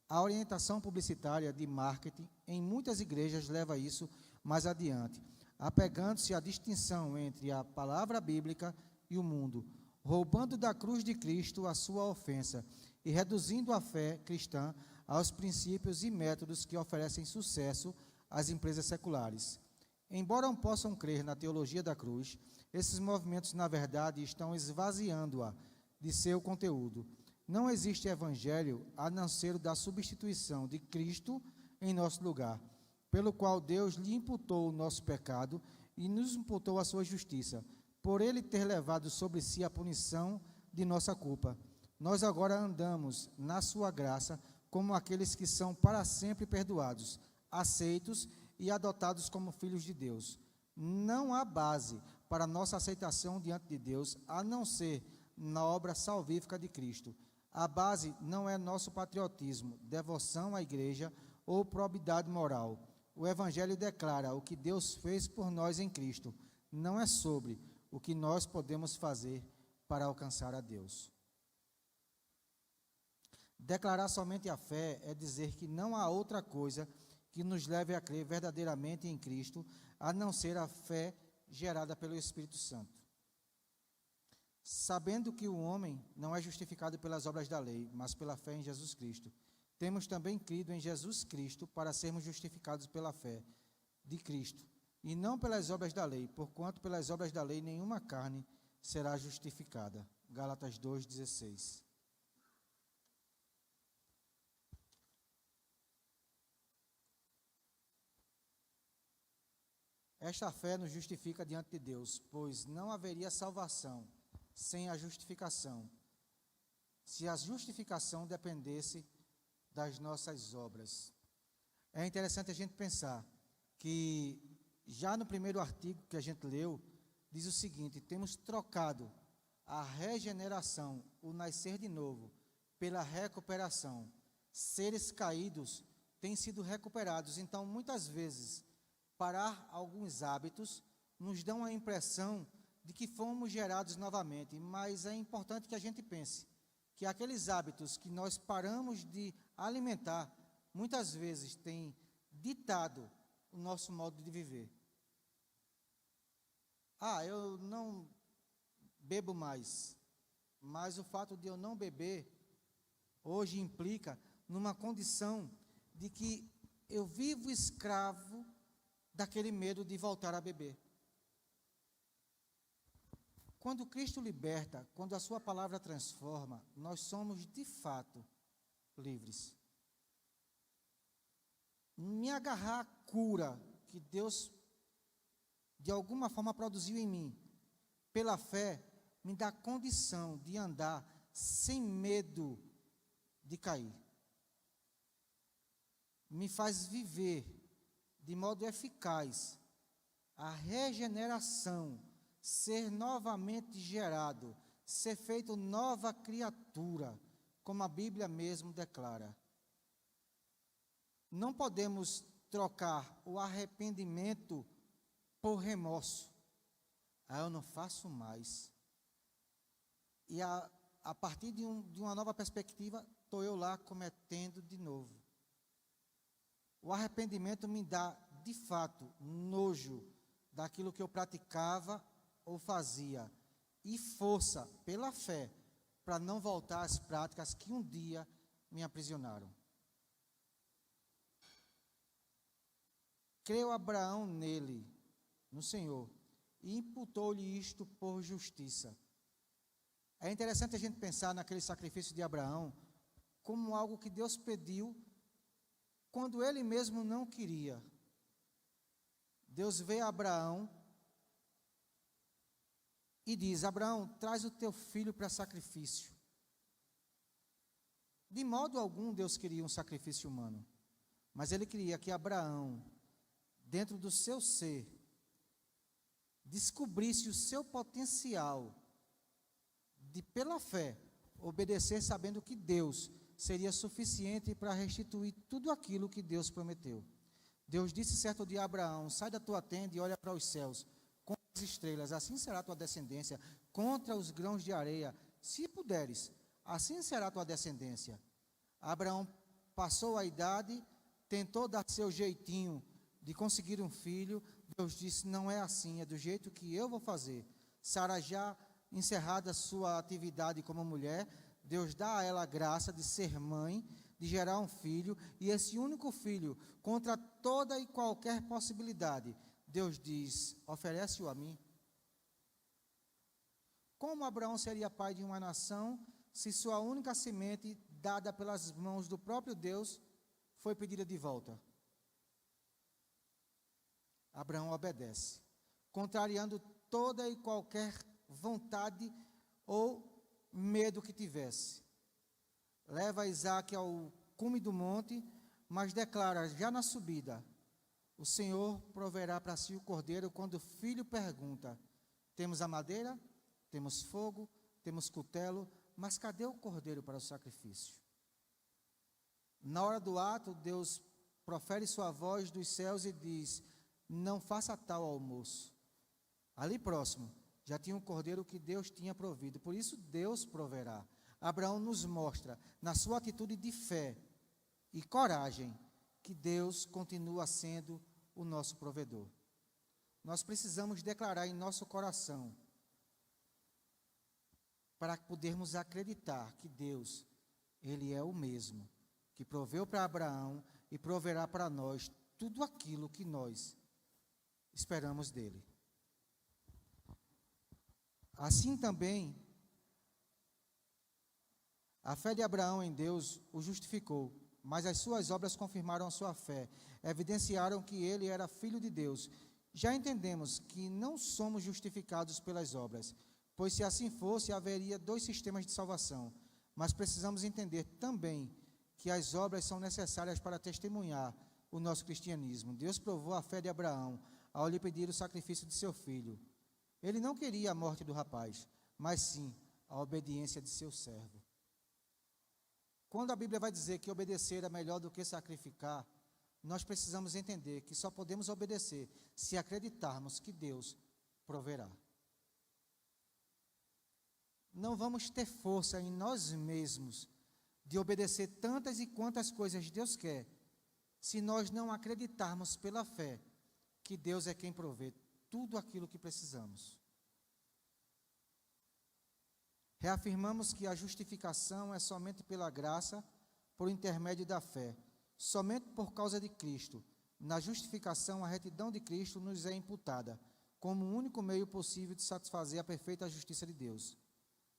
A orientação publicitária de marketing em muitas igrejas leva isso mais adiante, apegando-se à distinção entre a palavra bíblica e o mundo, roubando da cruz de Cristo a sua ofensa e reduzindo a fé cristã aos princípios e métodos que oferecem sucesso às empresas seculares. Embora não possam crer na teologia da cruz, esses movimentos, na verdade, estão esvaziando-a de seu conteúdo. Não existe evangelho a não ser o da substituição de Cristo em nosso lugar, pelo qual Deus lhe imputou o nosso pecado e nos imputou a sua justiça, por ele ter levado sobre si a punição de nossa culpa. Nós agora andamos na sua graça como aqueles que são para sempre perdoados, aceitos e adotados como filhos de Deus. Não há base para nossa aceitação diante de Deus, a não ser na obra salvífica de Cristo. A base não é nosso patriotismo, devoção à igreja ou probidade moral. O Evangelho declara o que Deus fez por nós em Cristo, não é sobre o que nós podemos fazer para alcançar a Deus. Declarar somente a fé é dizer que não há outra coisa que nos leve a crer verdadeiramente em Cristo, a não ser a fé gerada pelo Espírito Santo. Sabendo que o homem não é justificado pelas obras da lei, mas pela fé em Jesus Cristo, temos também crido em Jesus Cristo para sermos justificados pela fé de Cristo, e não pelas obras da lei, porquanto pelas obras da lei nenhuma carne será justificada. Gálatas 2,16. Esta fé nos justifica diante de Deus, pois não haveria salvação sem a justificação, se a justificação dependesse das nossas obras. É interessante a gente pensar que, já no primeiro artigo que a gente leu, diz o seguinte: temos trocado a regeneração, o nascer de novo, pela recuperação. Seres caídos têm sido recuperados. Então, muitas vezes, parar alguns hábitos nos dão a impressão de que fomos gerados novamente, mas é importante que a gente pense que aqueles hábitos que nós paramos de alimentar, muitas vezes têm ditado o nosso modo de viver. Eu não bebo mais, mas o fato de eu não beber, hoje implica numa condição de que eu vivo escravo daquele medo de voltar a beber. Quando Cristo liberta, quando a sua palavra transforma, nós somos de fato livres. Me agarrar à cura que Deus de alguma forma produziu em mim, pela fé, me dá condição de andar sem medo de cair. Me faz viver de modo eficaz a regeneração, ser novamente gerado, ser feito nova criatura, como a Bíblia mesmo declara. Não podemos trocar o arrependimento por remorso. Eu não faço mais. E a partir de uma nova perspectiva, estou eu lá cometendo de novo. O arrependimento me dá, de fato, nojo daquilo que eu praticava ou fazia, e força, pela fé, para não voltar às práticas que um dia me aprisionaram. Creu Abraão nele, no Senhor, e imputou-lhe isto por justiça. É interessante a gente pensar naquele sacrifício de Abraão como algo que Deus pediu quando ele mesmo não queria. Deus vê Abraão e diz: Abraão, traz o teu filho para sacrifício. De modo algum Deus queria um sacrifício humano, mas ele queria que Abraão, dentro do seu ser, descobrisse o seu potencial de, pela fé, obedecer sabendo que Deus seria suficiente para restituir tudo aquilo que Deus prometeu. Deus disse certo dia a Abraão: sai da tua tenda e olha para os céus, conta as estrelas, assim será a tua descendência, contra os grãos de areia, se puderes, assim será a tua descendência. Abraão passou a idade, tentou dar seu jeitinho de conseguir um filho. Deus disse: não é assim, é do jeito que eu vou fazer. Sara, já encerrada sua atividade como mulher, Deus dá a ela a graça de ser mãe, de gerar um filho, e esse único filho, contra toda e qualquer possibilidade, Deus diz: oferece-o a mim. Como Abraão seria pai de uma nação, se sua única semente, dada pelas mãos do próprio Deus, foi pedida de volta? Abraão obedece, contrariando toda e qualquer vontade ou medo que tivesse. Leva Isaac ao cume do monte, mas declara já na subida: o Senhor proverá para si o cordeiro. Quando o filho pergunta: temos a madeira, temos fogo, temos cutelo, mas cadê o cordeiro para o sacrifício? Na hora do ato, Deus profere sua voz dos céus e diz: não faça tal almoço. Ali próximo, já tinha um cordeiro que Deus tinha provido, por isso Deus proverá. Abraão nos mostra, na sua atitude de fé e coragem, que Deus continua sendo o nosso provedor. Nós precisamos declarar em nosso coração, para podermos acreditar que Deus, Ele é o mesmo, que proveu para Abraão e proverá para nós tudo aquilo que nós esperamos dele. Assim também, a fé de Abraão em Deus o justificou, mas as suas obras confirmaram a sua fé, evidenciaram que ele era filho de Deus. Já entendemos que não somos justificados pelas obras, pois se assim fosse, haveria dois sistemas de salvação. Mas precisamos entender também que as obras são necessárias para testemunhar o nosso cristianismo. Deus provou a fé de Abraão ao lhe pedir o sacrifício de seu filho. Ele não queria a morte do rapaz, mas sim a obediência de seu servo. Quando a Bíblia vai dizer que obedecer é melhor do que sacrificar, nós precisamos entender que só podemos obedecer se acreditarmos que Deus proverá. Não vamos ter força em nós mesmos de obedecer tantas e quantas coisas Deus quer, se nós não acreditarmos pela fé que Deus é quem provê tudo aquilo que precisamos. Reafirmamos que a justificação é somente pela graça, por intermédio da fé, somente por causa de Cristo. Na justificação, a retidão de Cristo nos é imputada, como o único meio possível de satisfazer a perfeita justiça de Deus.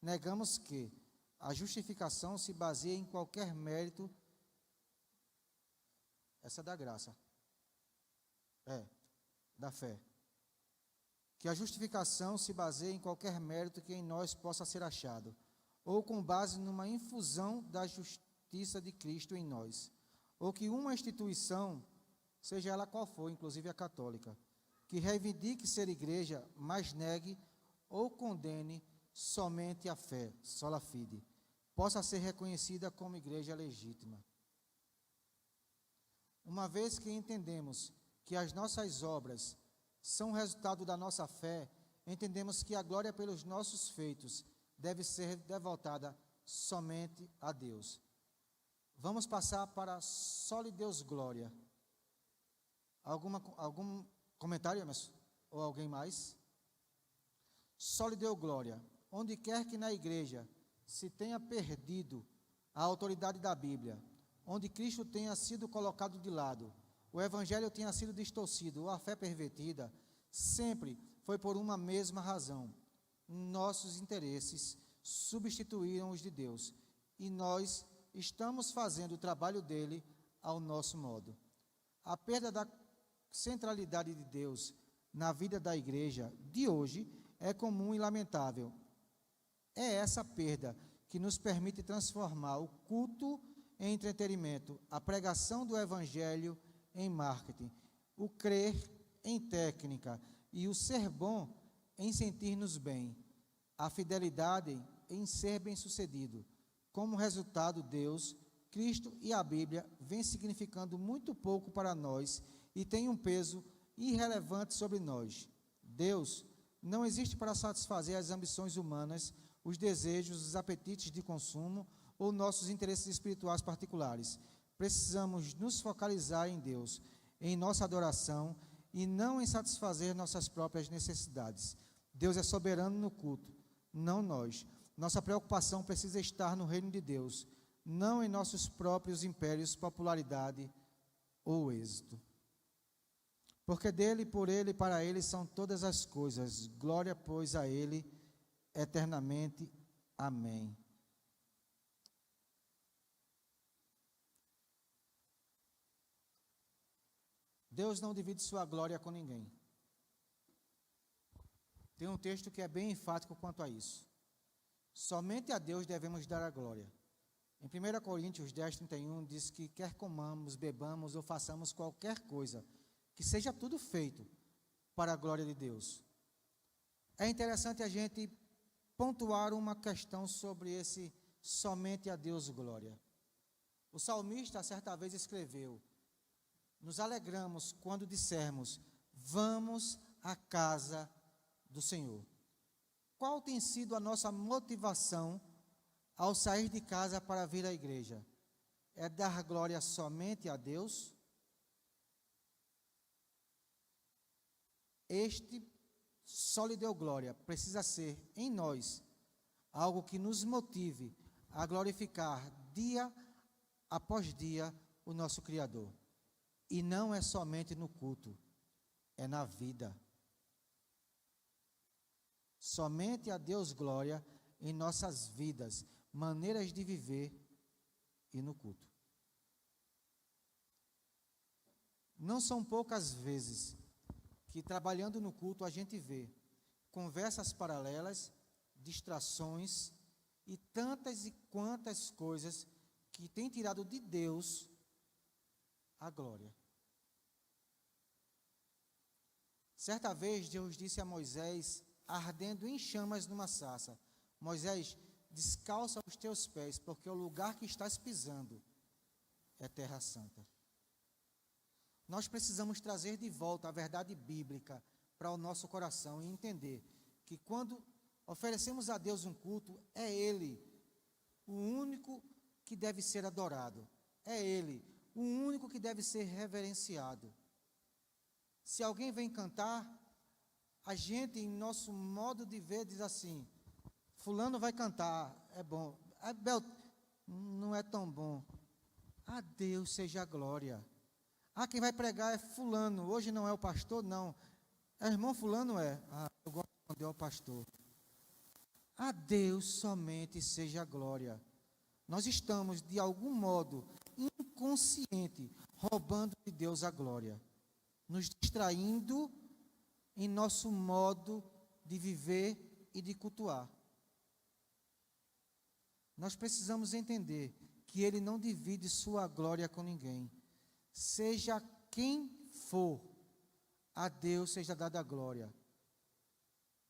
Negamos que a justificação se baseia em qualquer mérito, essa é da graça, da fé. Que a justificação se baseia em qualquer mérito que em nós possa ser achado, ou com base numa infusão da justiça de Cristo em nós, ou que uma instituição, seja ela qual for, inclusive a católica, que reivindique ser igreja, mas negue ou condene somente a fé, sola fide, possa ser reconhecida como igreja legítima. Uma vez que entendemos que as nossas obras são resultado da nossa fé, entendemos que a glória pelos nossos feitos deve ser devotada somente a Deus. Vamos passar para só lhe Deus glória. Algum comentário, Emerson? Ou alguém mais? Só lhe deu glória. Onde quer que na igreja se tenha perdido a autoridade da Bíblia, onde Cristo tenha sido colocado de lado, o Evangelho tenha sido distorcido ou a fé pervertida, sempre foi por uma mesma razão. Nossos interesses substituíram os de Deus e nós estamos fazendo o trabalho dele ao nosso modo. A perda da centralidade de Deus na vida da igreja de hoje é comum e lamentável. É essa perda que nos permite transformar o culto em entretenimento, a pregação do Evangelho em marketing, o crer em técnica e o ser bom em sentir-nos bem, a fidelidade em ser bem-sucedido. Como resultado, Deus, Cristo e a Bíblia vêm significando muito pouco para nós e têm um peso irrelevante sobre nós. Deus não existe para satisfazer as ambições humanas, os desejos, os apetites de consumo ou nossos interesses espirituais particulares. Precisamos nos focalizar em Deus, em nossa adoração e não em satisfazer nossas próprias necessidades. Deus é soberano no culto, não nós. Nossa preocupação precisa estar no reino de Deus, não em nossos próprios impérios, popularidade ou êxito. Porque dele, por ele e para ele são todas as coisas. Glória, pois, a ele eternamente. Amém. Deus não divide sua glória com ninguém. Tem um texto que é bem enfático quanto a isso. Somente a Deus devemos dar a glória. Em 1 Coríntios 10:31 diz que quer comamos, bebamos ou façamos qualquer coisa, que seja tudo feito para a glória de Deus. É interessante a gente pontuar uma questão sobre esse somente a Deus glória. O salmista certa vez escreveu: nos alegramos quando dissermos, vamos à casa do Senhor. Qual tem sido a nossa motivação ao sair de casa para vir à igreja? É dar glória somente a Deus? Este só lhe deu glória precisa ser em nós algo que nos motive a glorificar dia após dia o nosso Criador. E não é somente no culto, é na vida. Somente a Deus glória em nossas vidas, maneiras de viver e no culto. Não são poucas vezes que trabalhando no culto a gente vê conversas paralelas, distrações e tantas e quantas coisas que têm tirado de Deus a glória. Certa vez Deus disse a Moisés, ardendo em chamas numa sarça: Moisés, descalça os teus pés, porque o lugar que estás pisando é terra santa. Nós precisamos trazer de volta a verdade bíblica para o nosso coração e entender que quando oferecemos a Deus um culto, é Ele o único que deve ser adorado. É Ele o único que deve ser reverenciado. Se alguém vem cantar, a gente, em nosso modo de ver, diz assim: fulano vai cantar, é bom. Não é tão bom. A Deus seja a glória. Quem vai pregar é fulano, hoje não é o pastor, não. É irmão fulano, é. Eu gosto quando é o pastor. A Deus somente seja a glória. Nós estamos, de algum modo, inconsciente, roubando de Deus a glória. Nos distraindo em nosso modo de viver e de cultuar. Nós precisamos entender que Ele não divide sua glória com ninguém. Seja quem for, a Deus seja dada a glória.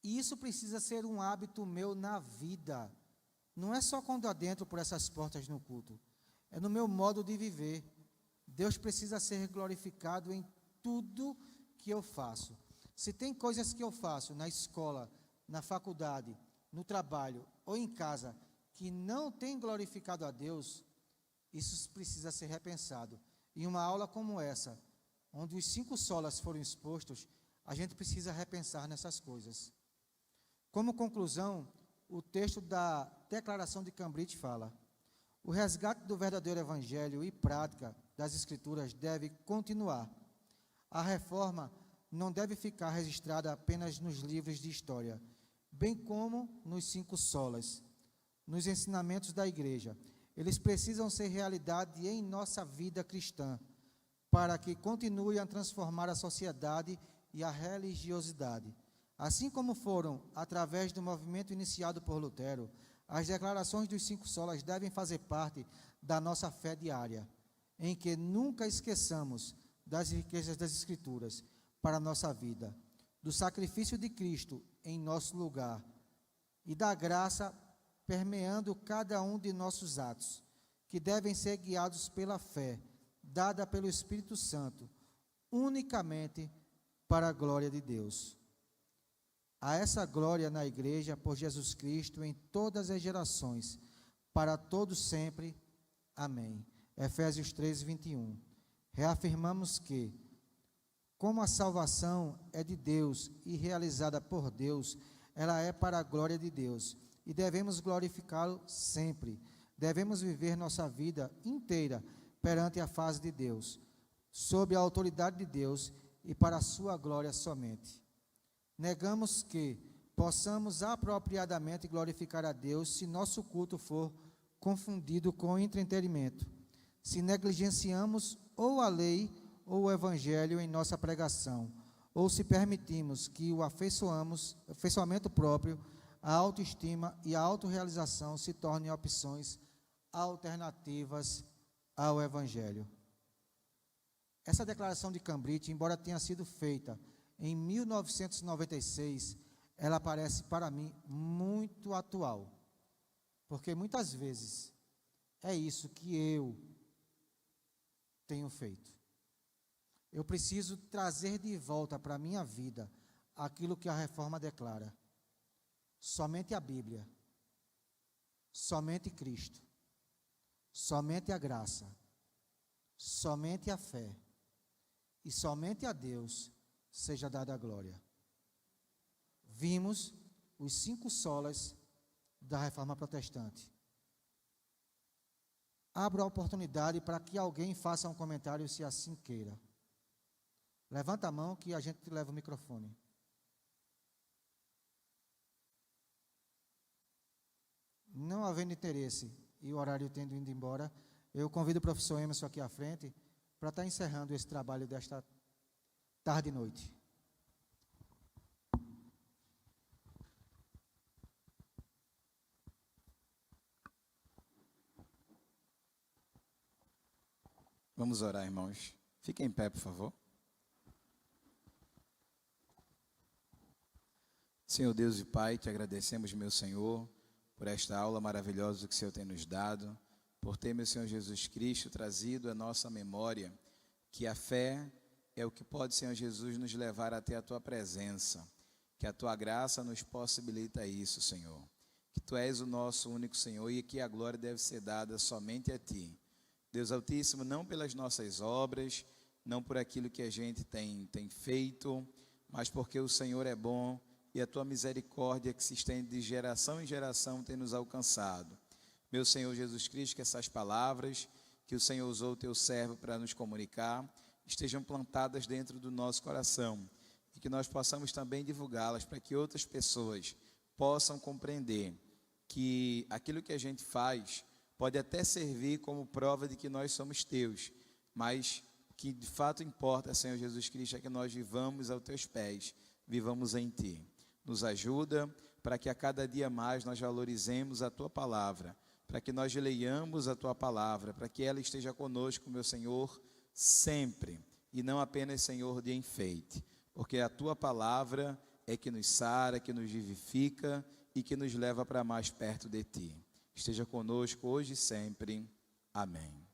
E isso precisa ser um hábito meu na vida. Não é só quando adentro por essas portas no culto. É no meu modo de viver. Deus precisa ser glorificado em tudo que eu faço. Se tem coisas que eu faço na escola, na faculdade, no trabalho ou em casa que não tem glorificado a Deus, isso precisa ser repensado. Em uma aula como essa, onde os 5 solas foram expostos, a gente precisa repensar nessas coisas. Como conclusão, o texto da Declaração de Cambridge fala: o resgate do verdadeiro evangelho e prática das Escrituras deve continuar. A reforma não deve ficar registrada apenas nos livros de história, bem como nos 5 solas, nos ensinamentos da igreja. Eles precisam ser realidade em nossa vida cristã, para que continue a transformar a sociedade e a religiosidade. Assim como foram através do movimento iniciado por Lutero, as declarações dos 5 solas devem fazer parte da nossa fé diária, em que nunca esqueçamos das riquezas das Escrituras para a nossa vida, do sacrifício de Cristo em nosso lugar e da graça permeando cada um de nossos atos, que devem ser guiados pela fé, dada pelo Espírito Santo, unicamente para a glória de Deus. A essa glória na igreja por Jesus Cristo em todas as gerações, para todos sempre. Amém. Efésios 3, 21. Reafirmamos que, como a salvação é de Deus e realizada por Deus, ela é para a glória de Deus e devemos glorificá-lo sempre. Devemos viver nossa vida inteira perante a face de Deus, sob a autoridade de Deus e para a sua glória somente. Negamos que possamos apropriadamente glorificar a Deus se nosso culto for confundido com entretenimento, se negligenciamos ou a lei ou o evangelho em nossa pregação, ou se permitimos que o afeiçoamento próprio, a autoestima e a autorrealização se tornem opções alternativas ao evangelho. Essa declaração de Cambridge, embora tenha sido feita em 1996, ela parece para mim muito atual, porque muitas vezes é isso que eu tenho feito. Eu preciso trazer de volta para a minha vida aquilo que a reforma declara. Somente a Bíblia, somente Cristo, somente a graça, somente a fé e somente a Deus seja dada a glória. Vimos os 5 solas da reforma protestante. Abro a oportunidade para que alguém faça um comentário, se assim queira. Levanta a mão que a gente leva o microfone. Não havendo interesse e o horário tendo ido embora, eu convido o professor Emerson aqui à frente para estar encerrando esse trabalho desta tarde e noite. Vamos orar, irmãos. Fiquem em pé, por favor. Senhor Deus e Pai, te agradecemos, meu Senhor, por esta aula maravilhosa que o Senhor tem nos dado, por ter, meu Senhor Jesus Cristo, trazido à nossa memória que a fé é o que pode, Senhor Jesus, nos levar até a Tua presença, que a Tua graça nos possibilita isso, Senhor, que Tu és o nosso único Senhor e que a glória deve ser dada somente a Ti. Deus Altíssimo, não pelas nossas obras, não por aquilo que a gente tem feito, mas porque o Senhor é bom e a Tua misericórdia que se estende de geração em geração tem nos alcançado. Meu Senhor Jesus Cristo, que essas palavras que o Senhor usou o Teu servo para nos comunicar, estejam plantadas dentro do nosso coração e que nós possamos também divulgá-las para que outras pessoas possam compreender que aquilo que a gente faz pode até servir como prova de que nós somos Teus, mas que de fato importa, Senhor Jesus Cristo, é que nós vivamos aos Teus pés, vivamos em Ti. Nos ajuda para que a cada dia mais nós valorizemos a Tua palavra, para que nós leiamos a Tua palavra, para que ela esteja conosco, meu Senhor, sempre, e não apenas, Senhor, de enfeite, porque a Tua palavra é que nos sara, que nos vivifica e que nos leva para mais perto de Ti. Esteja conosco hoje e sempre. Amém.